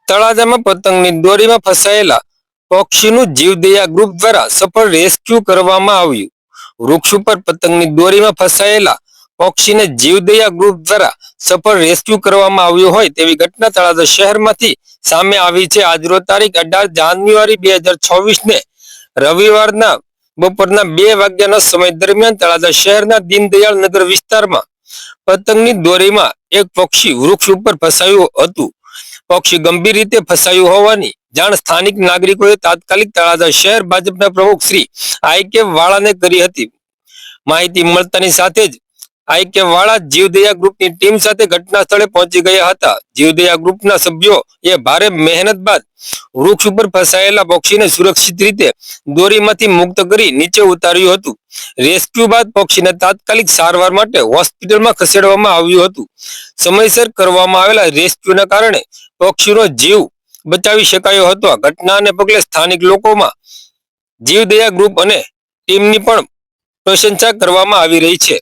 તળાજામાં પતંગની દોરીમાં ફસાયેલા પક્ષીનું જીવદયા ગ્રુપ દ્વારા સફળ રેસ્ક્યુ કરવામાં આવ્યું। વૃક્ષ ઉપર પતંગની દોરીમાં ફસાયેલા પક્ષીને જીવદયા ગ્રુપ દ્વારા સફળ રેસ્ક્યુ કરવામાં આવ્યું હોય તેવી ઘટના તળાજા શહેરમાંથી સામે આવી છે। આજરોજ તારીખ 18 જાન્યુઆરી 2026 ને રવિવારના બપોરના 2 વાગ્યાના સમય દરમિયાન તળાજા શહેરના દીનદયાળ નગર વિસ્તારમાં પતંગની દોરીમાં એક પક્ષી વૃક્ષ ઉપર ફસાયું હતું। પક્ષી ગંભીર રીતે ફસાયું હોવાની જાણ સ્થાનિક નાગરિકોએ તાત્કાલિક તળાજા શહેર ભાજપના પ્રમુખ શ્રી આઈ.કે. વાળાને કરી હતી। માહિતી મળતાની સાથે જ આઈ.કે. વાળા જીવદયા ગ્રુપની ટીમ સાથે ઘટના સ્થળે પહોંચી ગયા હતા। જીવદયા ગ્રુપના સભ્યોએ ભારે મહેનત બાદ વૃક્ષ ઉપર ફસાયેલા પક્ષીને સુરક્ષિત રીતે દોરીમાંથી મુક્ત કરી નીચે ઉતાર્યું હતું। રેસ્ક્યુ બાદ પક્ષીને તાત્કાલિક સારવાર માટે હોસ્પિટલમાં ખસેડવામાં આવ્યું હતું। સમયસર કરવામાં આવેલા રેસ્ક્યુના કારણે પક્ષીનો જીવ બચાવી શકાયો હતો। આ ઘટનાને પગલે સ્થાનિક લોકોમાં જીવદયા ગ્રુપ અને ટીમની પણ પ્રશંસા કરવામાં આવી રહી છે।